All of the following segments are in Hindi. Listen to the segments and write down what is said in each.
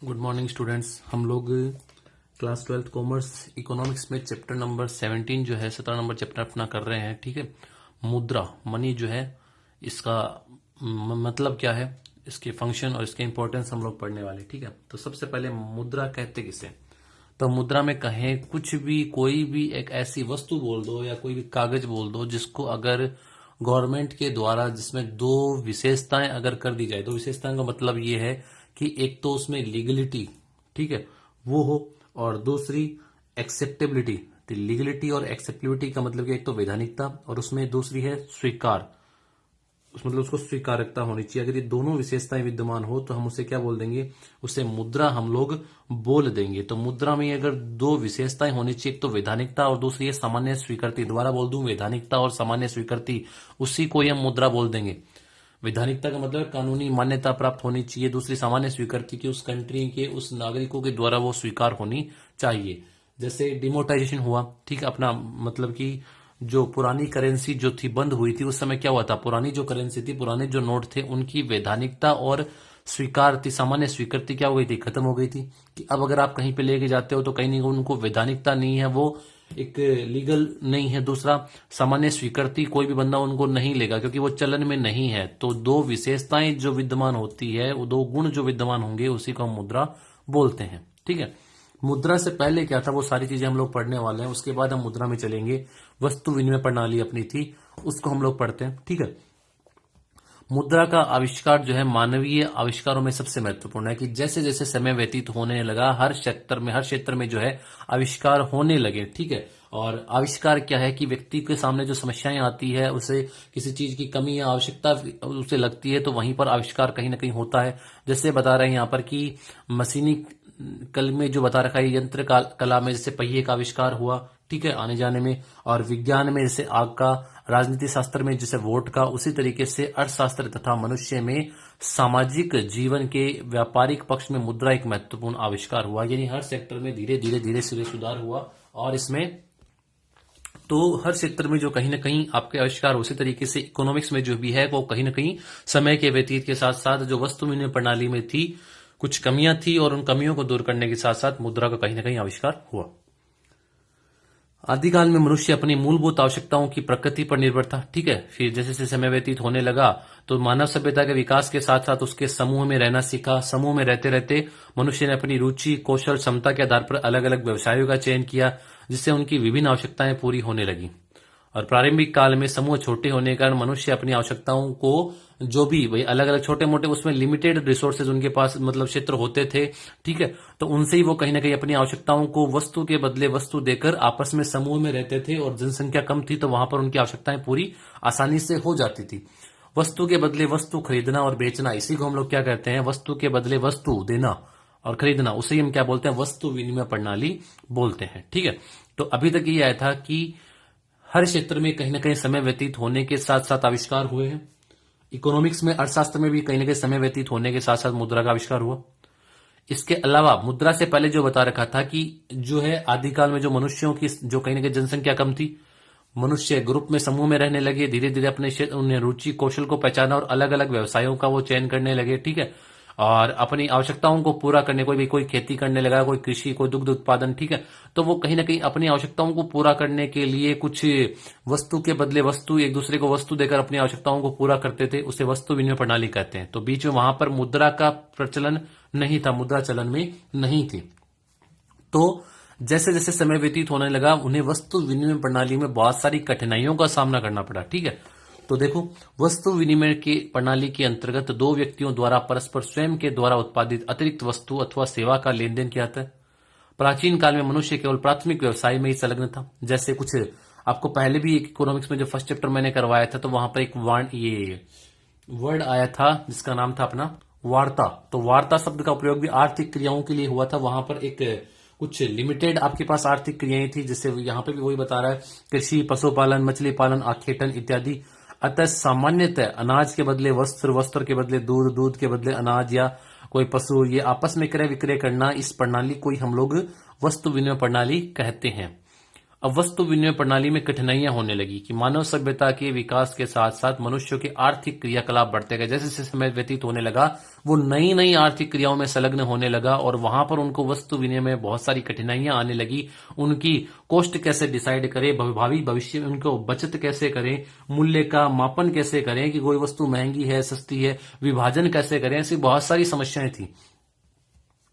Good morning students. हम लोग क्लास 12th कॉमर्स इकोनॉमिक्स में चैप्टर नंबर 17 जो है 17 नंबर चैप्टर अपना कर रहे हैं। ठीक है, मुद्रा मनी जो है इसका मतलब क्या है, इसके फंक्शन और इसके इंपॉर्टेंस हम लोग पढ़ने वाले। ठीक है, तो सबसे पहले मुद्रा कहते किसे। तो मुद्रा में कहें कुछ भी, कोई भी एक ऐसी वस्तु बोल दो या कोई भी कागज बोल दो जिसको अगर गवर्नमेंट के द्वारा, जिसमें दो विशेषताएं अगर कर दी जाए। दो विशेषताएं का मतलब ये है कि एक तो उसमें लीगलिटी, ठीक है, वो हो, और दूसरी एक्सेप्टेबिलिटी। तो लीगलिटी और एक्सेप्टेबिलिटी का मतलब कि एक तो वैधानिकता और उसमें दूसरी है स्वीकार, उस मतलब उसको स्वीकारकता होनी चाहिए। अगर ये दोनों विशेषताएं विद्यमान हो तो हम उसे क्या बोल देंगे, उसे मुद्रा हम लोग बोल देंगे। तो मुद्रा में अगर दो विशेषताएं होनी चाहिए, एक तो वैधानिकता और दूसरी है सामान्य स्वीकृति। दोबारा बोल दूं, वैधानिकता और सामान्य स्वीकृति, उसी को हम मुद्रा बोल देंगे। वैधानिकता का मतलब कानूनी मान्यता प्राप्त होनी चाहिए, दूसरी सामान्य स्वीकृति की उस कंट्री के, उस नागरिकों के द्वारा वो स्वीकार होनी चाहिए। जैसे डिमोनेटाइजेशन हुआ, ठीक है, अपना मतलब कि जो पुरानी करेंसी जो थी बंद हुई थी, उस समय क्या हुआ था, पुरानी जो करेंसी थी, पुराने जो नोट थे, उनकी वैधानिकता और स्वीकार थी, सामान्य स्वीकृति क्या हो गई थी, खत्म हो गई थी। कि अब अगर आप कहीं पे लेके जाते हो तो कहीं नहीं, उनको वैधानिकता नहीं है, वो एक लीगल नहीं है। दूसरा, सामान्य स्वीकृति, कोई भी बंदा उनको नहीं लेगा क्योंकि वो चलन में नहीं है। तो दो विशेषताएं जो विद्यमान होती है, वो दो गुण जो विद्यमान होंगे, उसी को हम मुद्रा बोलते हैं। ठीक है, मुद्रा से पहले क्या था वो सारी चीजें हम लोग पढ़ने वाले हैं, उसके बाद हम मुद्रा में चलेंगे। वस्तु विनिमय प्रणाली अपनी थी, उसको हम लोग पढ़ते हैं। ठीक है, मुद्रा का आविष्कार जो है मानवीय आविष्कारों में सबसे महत्वपूर्ण है। कि जैसे जैसे समय व्यतीत होने लगा, हर क्षेत्र में जो है आविष्कार होने लगे। ठीक है, और आविष्कार क्या है कि व्यक्ति के सामने जो समस्याएं आती है, उसे किसी चीज की कमी या आवश्यकता उसे लगती है, तो वहीं पर आविष्कार कहीं ना कहीं होता है। जैसे बता रहे हैं यहाँ पर कि मशीनी कल में जो बता रखा है, यंत्र कला में जैसे पहिए का आविष्कार हुआ, ठीक है, आने जाने में, और विज्ञान में जैसे आग का, राजनीति शास्त्र में जैसे वोट का, उसी तरीके से अर्थशास्त्र तथा मनुष्य में सामाजिक जीवन के व्यापारिक पक्ष में मुद्रा एक महत्वपूर्ण आविष्कार हुआ। यानी हर सेक्टर में धीरे धीरे धीरे धीरे सुधार हुआ, और इसमें तो हर क्षेत्र में जो कहीं ना कहीं आपके आविष्कार, उसी तरीके से इकोनॉमिक्स में जो भी है वो कहीं ना कहीं समय के व्यतीत के साथ साथ जो वस्तु विनिमय प्रणाली में थी कुछ कमियां थी, और उन कमियों को दूर करने के साथ साथ मुद्रा का कहीं ना कहीं आविष्कार हुआ। आदिकाल में मनुष्य अपनी मूलभूत आवश्यकताओं की प्रकृति पर निर्भर था। ठीक है, फिर जैसे जैसे समय व्यतीत होने लगा तो मानव सभ्यता के विकास के साथ साथ उसके समूह में रहना सीखा। समूह में रहते रहते मनुष्य ने अपनी रुचि, कौशल, क्षमता के आधार पर अलग अलग व्यवसायों का चयन किया, जिससे उनकी विभिन्न आवश्यकताएं पूरी होने लगी। और प्रारंभिक काल में समूह छोटे होने के कारण मनुष्य अपनी आवश्यकताओं को, जो भी भाई अलग अलग छोटे मोटे, उसमें लिमिटेड रिसोर्सेज उनके पास मतलब क्षेत्र होते थे। ठीक है, तो उनसे ही वो कहीं ना कहीं अपनी आवश्यकताओं को वस्तु के बदले वस्तु देकर आपस में समूह में रहते थे, और जनसंख्या कम थी तो वहां पर उनकी आवश्यकताएं पूरी आसानी से हो जाती थी। वस्तु के बदले वस्तु खरीदना और बेचना, इसी को हम लोग क्या कहते हैं, वस्तु के बदले वस्तु देना और खरीदना, उसे हम क्या बोलते हैं, वस्तु विनिमय प्रणाली बोलते हैं। ठीक है, तो अभी तक ये आया था कि हर क्षेत्र में कहीं ना कहीं समय व्यतीत होने के साथ साथ आविष्कार हुए हैं। इकोनॉमिक्स में, अर्थशास्त्र में भी कहीं ना कहीं समय व्यतीत होने के साथ साथ मुद्रा का आविष्कार हुआ। इसके अलावा मुद्रा से पहले जो बता रखा था कि जो है आदिकाल में जो मनुष्यों की जो कहीं ना कहीं जनसंख्या कम थी, मनुष्य ग्रुप में, समूह में रहने लगे, धीरे धीरे अपने क्षेत्र, उन्हें रुचि कौशल को पहचाना और अलग अलग व्यवसायों का वो चयन करने लगे। ठीक है, और अपनी आवश्यकताओं को पूरा करने, कोई खेती करने लगा, कोई कृषि, कोई दुग्ध उत्पादन। ठीक है, तो वो कहीं ना कहीं अपनी आवश्यकताओं को पूरा करने के लिए कुछ वस्तु के बदले वस्तु, एक दूसरे को वस्तु देकर अपनी आवश्यकताओं को पूरा करते थे, उसे वस्तु विनिमय प्रणाली कहते हैं। तो बीच में वहां पर मुद्रा का प्रचलन नहीं था, मुद्रा चलन में नहीं थी। तो जैसे जैसे समय व्यतीत होने लगा, उन्हें वस्तु विनिमय प्रणाली में बहुत सारी कठिनाइयों का सामना करना पड़ा। ठीक है, तो देखो, वस्तु विनिमय की प्रणाली के अंतर्गत दो व्यक्तियों द्वारा परस्पर स्वयं के द्वारा उत्पादित अतिरिक्त वस्तु अथवा सेवा का लेन देन किया जाता है। प्राचीन काल में मनुष्य केवल प्राथमिक व्यवसाय में ही संलग्न था। जैसे कुछ आपको पहले भी इकोनॉमिक्स में जो फर्स्ट चैप्टर मैंने करवाया था, तो वहां पर एक ये वर्ड आया था जिसका नाम था अपना वार्ता। तो वार्ता शब्द का प्रयोग भी आर्थिक क्रियाओं के लिए हुआ था। वहां पर एक कुछ लिमिटेड आपके पास आर्थिक क्रियाएं थी, जैसे यहाँ पे भी वही बता रहा है, कृषि, पशुपालन, मछली पालन, आखेटन इत्यादि। अतः सामान्यतः अनाज के बदले वस्त्र, वस्त्र के बदले दूध, दूध के बदले अनाज या कोई पशु, ये आपस में क्रय विक्रय करना, इस प्रणाली को ही हम लोग वस्तु विनिमय प्रणाली कहते हैं। अब वस्तु विनिमय प्रणाली में कठिनाइयां होने लगी कि मानव सभ्यता के विकास के साथ साथ मनुष्यों के आर्थिक क्रियाकलाप बढ़ते गए। जैसे जैसे समय व्यतीत होने लगा, वो नई नई आर्थिक क्रियाओं में संलग्न होने लगा और वहां पर उनको वस्तु विनिमय में बहुत सारी कठिनाइयां आने लगी। उनकी कॉस्ट कैसे डिसाइड करें, भावी भविष्य में उनको बचत कैसे करें, मूल्य का मापन कैसे करें कि कोई वस्तु महंगी है सस्ती है, विभाजन कैसे करें, ऐसी बहुत सारी समस्याएं थी।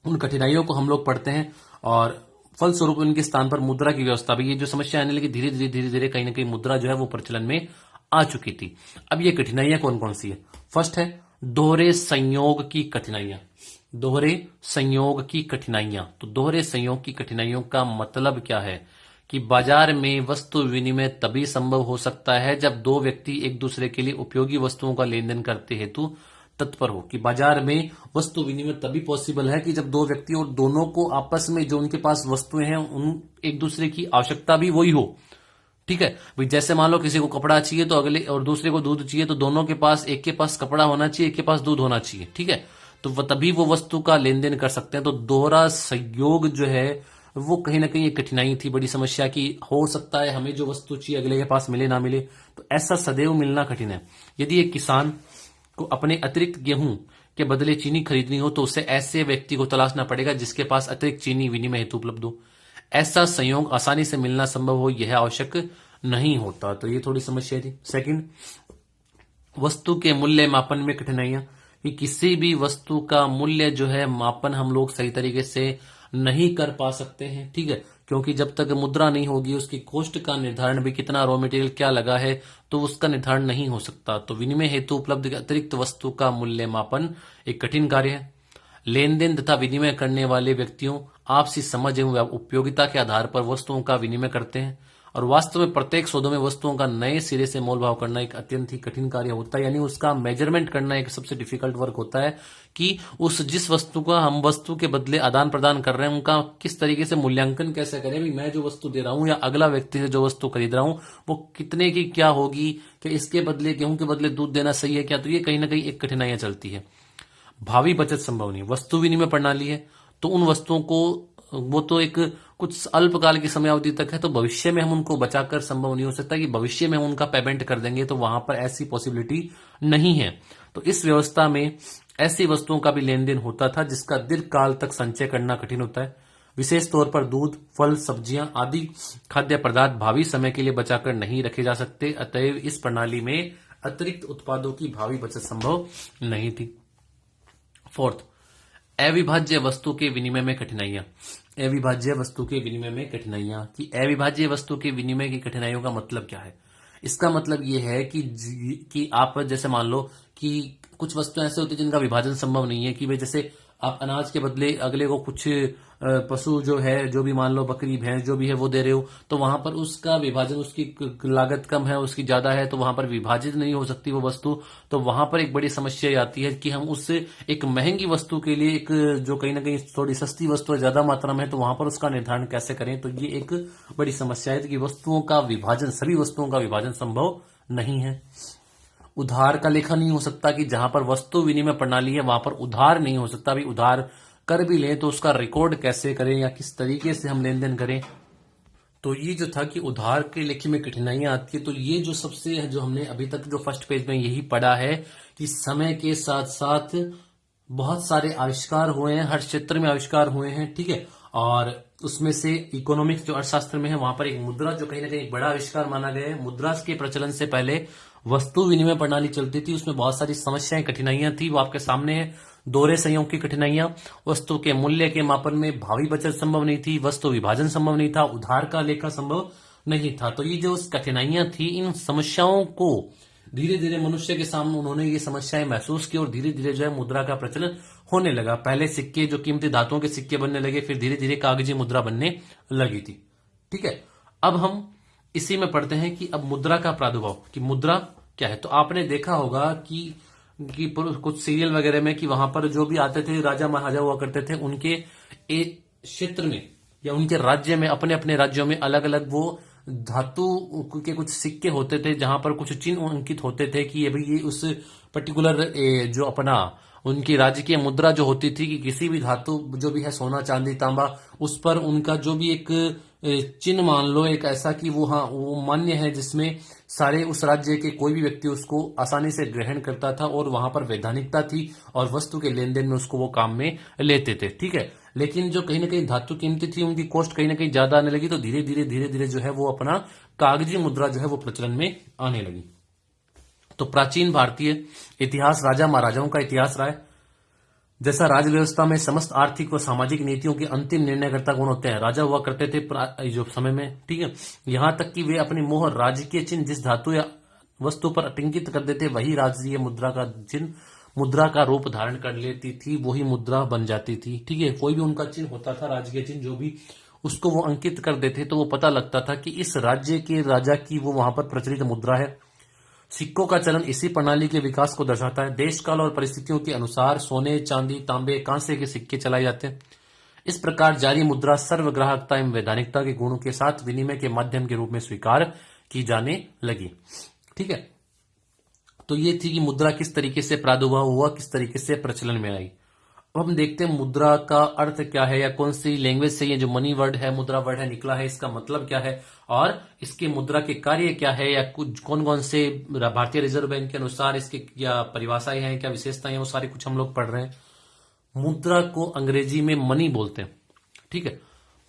उन कठिनाइयों को हम लोग पढ़ते हैं और फलस्वरूप इनके स्थान पर मुद्रा की व्यवस्था भी, ये जो समस्या आने लगी धीरे धीरे कहीं ना कहीं मुद्रा जो है वो प्रचलन में आ चुकी थी। अब ये कठिनाइयां कौन कौन सी है? फर्स्ट है दोहरे संयोग की कठिनाइयां। दोहरे संयोग की कठिनाइयां, तो दोहरे संयोग की कठिनाइयों का मतलब क्या है कि बाजार में वस्तु विनिमय तभी संभव हो सकता है जब दो व्यक्ति एक दूसरे के लिए उपयोगी वस्तुओं का लेन देन करते हेतु तत्पर हो। कि बाजार में वस्तु विनिमय तभी पॉसिबल है कि जब दो व्यक्ति और दोनों को आपस में जो उनके पास वस्तुएं हैं उन एक दूसरे की आवश्यकता भी वही हो। ठीक है भाई, जैसे मान लो किसी को कपड़ा चाहिए तो अगले और दूसरे को दूध चाहिए, तो दोनों के पास, एक के पास कपड़ा होना चाहिए, एक के पास दूध होना चाहिए। ठीक है, तो तभी वो वस्तु का लेन देन कर सकते हैं। तो दोहरा संयोग जो है वो कहीं ना कहीं एक कठिनाई थी, बड़ी समस्या की। हो सकता है हमें जो वस्तु चाहिए अगले के पास मिले ना मिले, तो ऐसा सदैव मिलना कठिन है। यदि एक किसान को अपने अतिरिक्त गेहूं के बदले चीनी खरीदनी हो तो उसे ऐसे व्यक्ति को तलाशना पड़ेगा जिसके पास अतिरिक्त चीनी विनिमय हेतु उपलब्ध हो। ऐसा संयोग आसानी से मिलना संभव हो यह आवश्यक नहीं होता। तो ये थोड़ी समस्या थी। सेकंड, वस्तु के मूल्य मापन में कठिनाइयां, कि किसी भी वस्तु का मूल्य जो है मापन हम लोग सही तरीके से नहीं कर पा सकते हैं। ठीक है, क्योंकि जब तक मुद्रा नहीं होगी उसकी कॉस्ट का निर्धारण भी, कितना रॉ मटेरियल क्या लगा है, तो उसका निर्धारण नहीं हो सकता। तो विनिमय हेतु उपलब्ध अतिरिक्त वस्तु का मूल्य मापन एक कठिन कार्य है। लेन देन तथा विनिमय करने वाले व्यक्तियों आपसी समझ एवं उपयोगिता के आधार पर वस्तुओं का विनिमय करते हैं और वास्तव में प्रत्येक सौदों में वस्तुओं का नए सिरे से मोल भाव करना एक अत्यंत ही कठिन कार्य होता है। यानी उसका मेजरमेंट करना एक सबसे डिफिकल्ट वर्क होता है कि उस जिस वस्तु का हम वस्तु के बदले आदान प्रदान कर रहे हैं उनका किस तरीके से मूल्यांकन कैसे करें। भी मैं जो वस्तु दे रहा हूं या अगला व्यक्ति से जो वस्तु खरीद रहा हूं वो कितने की क्या होगी, कि इसके बदले गेहूं के बदले दूध देना सही है क्या, तो ये कहीं ना कहीं एक कठिनाइयां चलती है। भावी बचत संभव नहीं। वस्तु विनिमय प्रणाली है तो उन वस्तुओं को, वो तो एक कुछ अल्पकाल की समयावधि तक है, तो भविष्य में हम उनको बचाकर संभव नहीं हो सकता कि भविष्य में हम उनका पेमेंट कर देंगे, तो वहां पर ऐसी पॉसिबिलिटी नहीं है। तो इस व्यवस्था में ऐसी वस्तुओं का भी लेन देन होता था जिसका दीर्घ काल तक संचय करना कठिन होता है। विशेष तौर पर दूध, फल, सब्जियां आदि खाद्य पदार्थ भावी समय के लिए बचाकर नहीं रखे जा सकते, अतएव इस प्रणाली में अतिरिक्त उत्पादों की भावी बचत संभव नहीं थी। फोर्थ, अविभाज्य वस्तु के विनिमय में कठिनाइयां। अविभाज्य वस्तु के विनिमय में कठिनाइयां, कि अविभाज्य वस्तु के विनिमय की कठिनाइयों का मतलब क्या है? इसका मतलब यह है कि आप जैसे मान लो कि कुछ वस्तुएं ऐसे होती है जिनका विभाजन संभव नहीं है। कि भाई जैसे आप अनाज के बदले अगले को कुछ पशु जो है, जो भी मान लो बकरी भैंस जो भी है वो दे रहे हो, तो वहां पर उसका विभाजन, उसकी लागत कम है, उसकी ज्यादा है, तो वहां पर विभाजित नहीं हो सकती वो वस्तु। तो वहां पर एक बड़ी समस्या आती है कि हम उससे एक महंगी वस्तु के लिए एक जो कहीं ना कहीं थोड़ी सस्ती वस्तु है ज्यादा मात्रा में है, तो वहां पर उसका निर्धारण कैसे करें। तो ये एक बड़ी समस्या है कि वस्तुओं का विभाजन, सभी वस्तुओं का विभाजन संभव नहीं है। उधार का लेखा नहीं हो सकता, कि जहां पर वस्तु विनिमय प्रणाली है वहां पर उधार नहीं हो सकता। भी उधार कर भी लें तो उसका रिकॉर्ड कैसे करें या किस तरीके से हम लेन देन करें। तो ये जो था कि उधार के लेखे में कठिनाइयां आती है। तो ये जो सबसे जो हमने अभी तक जो फर्स्ट पेज में यही पढ़ा है कि समय के साथ साथ बहुत सारे आविष्कार हुए हैं, हर क्षेत्र में आविष्कार हुए हैं। ठीक है, और उसमें से इकोनॉमिक्स जो अर्थशास्त्र में है वहां पर एक मुद्रा जो कहीं ना कहीं एक बड़ा आविष्कार माना गया है। मुद्रा के प्रचलन से पहले वस्तु विनिमय प्रणाली चलती थी, उसमें बहुत सारी समस्याएं, कठिनाइयां थी, वो आपके सामने है। दोहरे संयोग की कठिनाइयां, वस्तु के मूल्य के मापन में भावी बचत संभव नहीं थी, वस्तु विभाजन संभव नहीं था, उधार का लेखा संभव नहीं था। तो ये जो कठिनाइयां थी, इन समस्याओं को धीरे धीरे मनुष्य के सामने उन्होंने ये समस्याएं महसूस की और धीरे धीरे जो है मुद्रा का प्रचलन होने लगा। पहले सिक्के, जो कीमती धातुओं के सिक्के बनने लगे, फिर धीरे धीरे कागजी मुद्रा बनने लगी थी। ठीक है, अब हम इसी में पढ़ते हैं कि अब मुद्रा का प्रादुर्भाव, कि मुद्रा क्या है। तो आपने देखा होगा कि कुछ सीरियल वगैरह में कि वहां पर जो भी आते थे राजा महाराजा हुआ करते थे, उनके एक क्षेत्र में या उनके राज्य में, अपने अपने राज्यों में अलग अलग वो धातु के कुछ सिक्के होते थे जहां पर कुछ चिन्ह अंकित होते थे कि ये भाई ये उस पर्टिकुलर जो अपना उनकी राजकीय मुद्रा जो होती थी कि किसी भी धातु जो भी है सोना चांदी तांबा उस पर उनका जो भी एक चिन्ह मान लो एक ऐसा कि वो हाँ वो मान्य है जिसमें सारे उस राज्य के कोई भी व्यक्ति उसको आसानी से ग्रहण करता था और वहां पर वैधानिकता थी और वस्तु के लेन देन में उसको वो काम में लेते थे। ठीक है, लेकिन जो कहीं ना कहीं धातु कीमती थी उनकी कॉस्ट कहीं ना कहीं ज्यादा आने लगी तो धीरे धीरे जो है वो अपना कागजी मुद्रा जो है वो प्रचलन में आने लगी। तो प्राचीन भारतीय इतिहास राजा महाराजाओं का इतिहास रहा है। जैसा राज व्यवस्था में समस्त आर्थिक व सामाजिक नीतियों के अंतिम निर्णयकर्ता कौन होते हैं, राजा हुआ करते थे जो समय में। ठीक है, यहां तक कि वे अपनी मोहर राजकीय चिन्ह जिस धातु या वस्तु पर अंकित कर देते वही राजकीय मुद्रा का चिन्ह मुद्रा का रूप धारण कर लेती थी, वही मुद्रा बन जाती थी। ठीक है, कोई भी उनका चिन्ह होता था राजकीय चिन्ह जो भी उसको वो अंकित कर देते तो वो पता लगता था कि इस राज्य के राजा की वो वहां पर प्रचलित मुद्रा है। सिक्कों का चलन इसी प्रणाली के विकास को दर्शाता है। देश काल और परिस्थितियों के अनुसार सोने चांदी तांबे कांसे के सिक्के चलाए जाते हैं। इस प्रकार जारी मुद्रा सर्वग्राहकता एवं वैधानिकता के गुणों के साथ विनिमय के माध्यम के रूप में स्वीकार की जाने लगी। ठीक है, तो ये थी कि मुद्रा किस तरीके से प्रादुर्भाव हुआ, किस तरीके से प्रचलन में आई। अब हम देखते हैं मुद्रा का अर्थ क्या है या कौन सी लैंग्वेज से ये जो मनी वर्ड है मुद्रा वर्ड है निकला है, इसका मतलब क्या है और इसके मुद्रा के कार्य क्या है या कुछ कौन कौन से भारतीय रिजर्व बैंक के अनुसार इसकी क्या परिभाषाएं हैं, क्या विशेषताएं हैं, वो सारी कुछ हम लोग पढ़ रहे हैं। मुद्रा को अंग्रेजी में मनी बोलते हैं। ठीक है,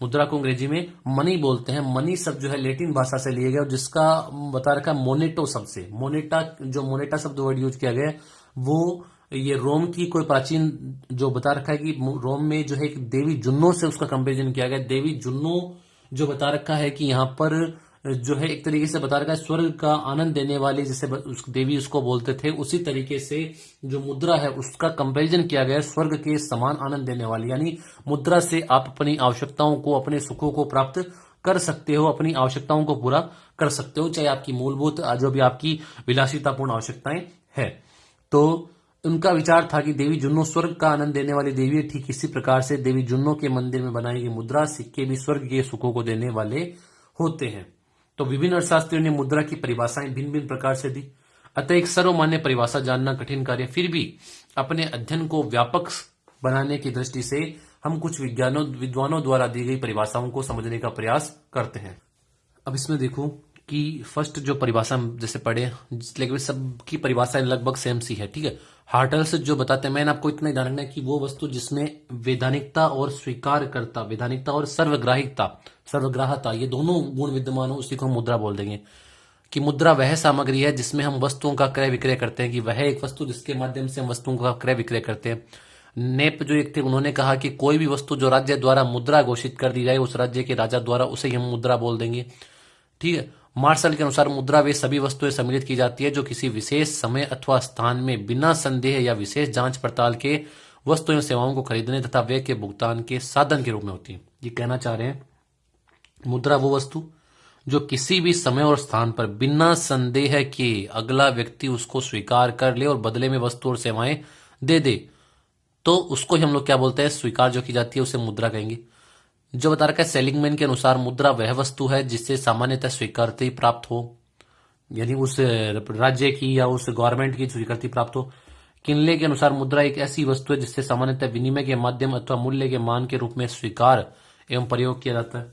मुद्रा को अंग्रेजी में मनी बोलते हैं। मनी शब्द जो है लेटिन भाषा से लिया गया जिसका बता रखा है मोनेटो शब्द से। मोनेटा शब्द वर्ड यूज किया गया है वो ये रोम की कोई प्राचीन जो बता रखा है कि रोम में जो है एक देवी जुन्नो से उसका कंपेरिजन किया गया। देवी जुन्नो जो बता रखा है कि यहाँ पर जो है एक तरीके से बता रखा है स्वर्ग का आनंद देने वाली जैसे देवी उसको बोलते थे, उसी तरीके से जो मुद्रा है उसका कंपेरिजन किया गया स्वर्ग के समान आनंद देने वाली। यानी मुद्रा से आप अपनी आवश्यकताओं को अपने सुखों को प्राप्त कर सकते हो, अपनी आवश्यकताओं को पूरा कर सकते हो, चाहे आपकी मूलभूत जो भी आपकी विलासितापूर्ण आवश्यकताएं है। तो उनका विचार था कि देवी जुन्नो स्वर्ग का आनंद देने वाली देवी है। ठीक इसी प्रकार से देवी जुन्नो के मंदिर में बनाई गई मुद्रा सिक्के भी स्वर्ग के सुखों को देने वाले होते हैं। तो विभिन्न अर्थशास्त्रियों ने मुद्रा की परिभाषाएं भिन्न भिन्न प्रकार से दी, अतः एक सर्वमान्य परिभाषा जानना कठिन कार्य। फिर भी अपने अध्ययन को व्यापक बनाने की दृष्टि से हम कुछ विद्वानों द्वारा दी गई परिभाषाओं को समझने का प्रयास करते हैं। अब इसमें देखो कि फर्स्ट जो परिभाषा जैसे पढ़े लेकिन सबकी परिभाषाएं लगभग सेम सी है। ठीक है, हार्टल्स जो बताते हैं, मैंने आपको इतना ही ध्यान रखना है कि वो वस्तु जिसमें वैधानिकता और स्वीकार करता, वैधानिकता और सर्वग्राहता ये दोनों गुण विद्यमान हो उसी को हम मुद्रा बोल देंगे। कि मुद्रा वह सामग्री है जिसमें हम वस्तुओं का क्रय विक्रय करते हैं, कि वह एक वस्तु जिसके माध्यम से हम वस्तुओं का क्रय विक्रय करते हैं। नेप जो एक थे उन्होंने कहा कि कोई भी वस्तु जो राज्य द्वारा मुद्रा घोषित कर दी जाए उस राज्य के राजा द्वारा उसे ही हम मुद्रा बोल देंगे। ठीक है, मार्शल के अनुसार मुद्रा वे सभी वस्तुएं सम्मिलित की जाती है जो किसी विशेष समय अथवा स्थान में बिना संदेह या विशेष जांच पड़ताल के वस्तुओं एवं सेवाओं को खरीदने तथा व्यय के भुगतान के साधन के रूप में होती है। ये कहना चाह रहे हैं मुद्रा वो वस्तु जो किसी भी समय और स्थान पर बिना संदेह के अगला व्यक्ति उसको स्वीकार कर ले और बदले में वस्तु और सेवाएं दे दे तो उसको ही हम लोग क्या बोलते हैं, स्वीकार जो की जाती है उसे मुद्रा कहेंगे। जो बता रखा है सेलिंगमैन के अनुसार मुद्रा वह वस्तु है जिससे सामान्यतः स्वीकृति प्राप्त हो, यानी उस राज्य की या उस गवर्नमेंट की स्वीकृति प्राप्त हो। किनले के अनुसार मुद्रा एक ऐसी वस्तु है जिससे सामान्यतः विनिमय के माध्यम अथवा मूल्य के मान के रूप में स्वीकार एवं प्रयोग किया जाता है।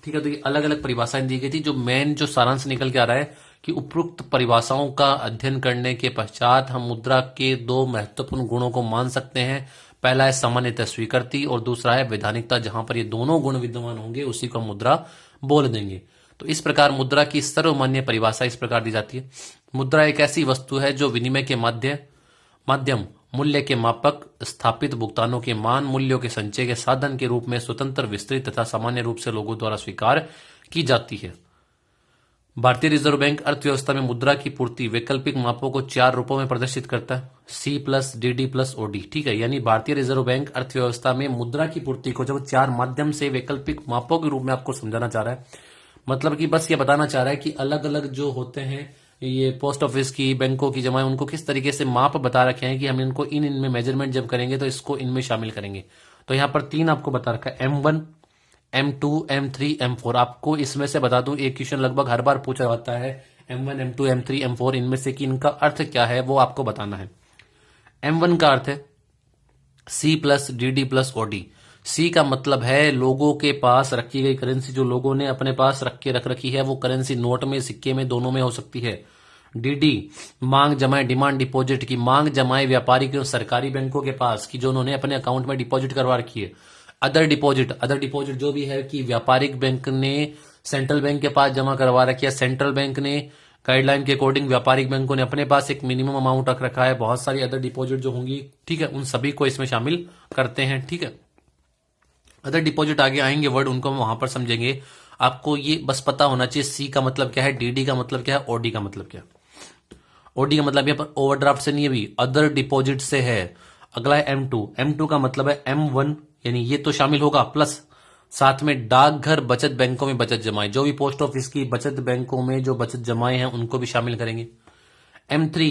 ठीक है, तो ये अलग अलग परिभाषाएं दी गई थी। जो मेन जो सारांश निकल के आ रहा है कि उपरोक्त परिभाषाओं का अध्ययन करने के पश्चात हम मुद्रा के दो महत्वपूर्ण गुणों को मान सकते हैं। पहला है सामान्यतः स्वीकृति और दूसरा है वैधानिकता। जहां पर ये दोनों गुण विद्यमान होंगे उसी को मुद्रा बोल देंगे। तो इस प्रकार मुद्रा की सर्वमान्य परिभाषा इस प्रकार दी जाती है। मुद्रा एक ऐसी वस्तु है जो विनिमय के माध्यम मूल्य के मापक स्थापित भुगतानों के मान मूल्यों के संचय के साधन के रूप में स्वतंत्र विस्तृत तथा सामान्य रूप से लोगों द्वारा स्वीकार की जाती है। भारतीय रिजर्व बैंक अर्थव्यवस्था में मुद्रा की पूर्ति वैकल्पिक मापों को 4 रूपों में प्रदर्शित करता है, C+DD+OD। ठीक है, यानी भारतीय रिजर्व बैंक अर्थव्यवस्था में मुद्रा की पूर्ति को जब 4 माध्यम से वैकल्पिक मापों के रूप में आपको समझाना चाह रहा है, मतलब कि बस ये बताना चाह रहा है कि अलग अलग जो होते हैं ये पोस्ट ऑफिस की बैंकों की जमाएं उनको किस तरीके से माप बता रखे हैं कि हम इनको इनमें मेजरमेंट जब करेंगे तो इसको इनमें शामिल करेंगे। तो यहाँ पर 3 आपको बता रखा है, M1 M2 M3 M4। आपको इसमें से बता दूं एक क्वेश्चन लगभग हर बार पूछा जाता है M1 M2 M3 M4 इनमें से कि इनका अर्थ क्या है वो आपको बताना है। M1 का अर्थ है C plus DD plus OD। C का मतलब है लोगों के पास रखी गई करेंसी, जो लोगों ने अपने पास रख रखी है, वो करेंसी नोट में, सिक्के में, दोनों में हो सकती है। DD मांग जमाए, डिमांड डिपॉजिट की मांग जमाए व्यापारी के सरकारी बैंकों के पास की जो उन्होंने अपने अकाउंट में डिपॉजिट करवा रखी है। अदर डिपॉजिट जो भी है कि व्यापारिक बैंक ने सेंट्रल बैंक के पास जमा करवा रखी है, सेंट्रल बैंक ने गाइडलाइन के अकॉर्डिंग व्यापारिक बैंकों ने अपने पास एक मिनिमम अमाउंट रख रखा है, बहुत सारी अदर डिपॉजिट जो होंगी, ठीक है, उन सभी को इसमें शामिल करते हैं। ठीक है, अदर डिपॉजिट आगे आएंगे वर्ड, उनको हम वहां पर समझेंगे। आपको ये बस पता होना चाहिए सी का मतलब क्या है, डीडी का मतलब क्या है, ओडी का मतलब क्या है। ओडी का मतलब यहाँ पर ओवरड्राफ्ट से नहीं है, भी अदर डिपॉजिट से है। अगला है M2 का मतलब है M1, यानी ये तो शामिल होगा, प्लस साथ में डाकघर बचत बैंकों में बचत जमाएं, जो भी पोस्ट ऑफिस की बचत बैंकों में जो बचत जमाएं हैं उनको भी शामिल करेंगे। M3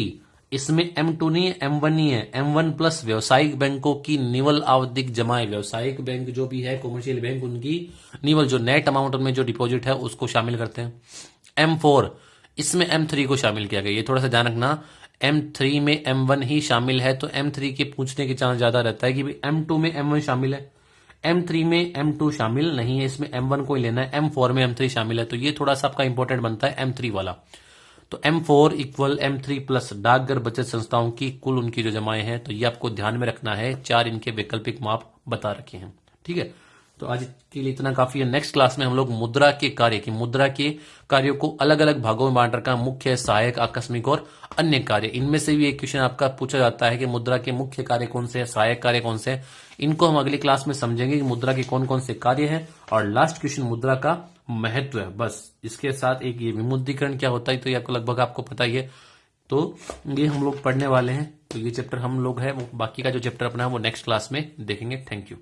इसमें M2 नहीं है, M1 ही है। M1 प्लस व्यवसायिक बैंकों की निवल आवधिक जमाएं, व्यवसायिक बैंक जो भी है, कॉमर्शियल बैंक, उनकी निवल जो नेट अमाउंट में जो डिपॉजिट है उसको शामिल करते हैं। M4 इसमें M3 को शामिल किया गया, ये थोड़ा सा ध्यान रखना। M3 में M1 ही शामिल है तो M3 के पूछने के चांस ज्यादा रहता है कि भाई M2 में M1 शामिल है, M3 में M2 शामिल नहीं है, इसमें M1 को ही लेना है, M4 में M3 शामिल है, तो ये थोड़ा सा आपका इंपॉर्टेंट बनता है M3 वाला। तो M4 इक्वल M3 प्लस डाकघर बचत संस्थाओं की कुल उनकी जो जमाएं हैं, तो ये आपको ध्यान में रखना है। 4 इनके वैकल्पिक माप बता रखे हैं। ठीक है, तो आज के लिए इतना काफी है। नेक्स्ट क्लास में हम लोग मुद्रा के कार्य की, मुद्रा के कार्यों को अलग अलग भागों में बांट रखा, मुख्य, सहायक, आकस्मिक और अन्य कार्य। इनमें से भी एक क्वेश्चन आपका पूछा जाता है कि मुद्रा के मुख्य कार्य कौन से हैं, सहायक कार्य कौन से हैं। इनको हम अगली क्लास में समझेंगे कि मुद्रा के कौन कौन से कार्य हैं। और लास्ट क्वेश्चन मुद्रा का महत्व है। बस इसके साथ एक ये विमुद्रीकरण क्या होता है, तो ये आपको लगभग आपको पता ही है, तो ये हम लोग पढ़ने वाले हैं। तो ये चैप्टर हम लोग है वो, बाकी का जो चैप्टर अपना है वो नेक्स्ट क्लास में देखेंगे। Thank you.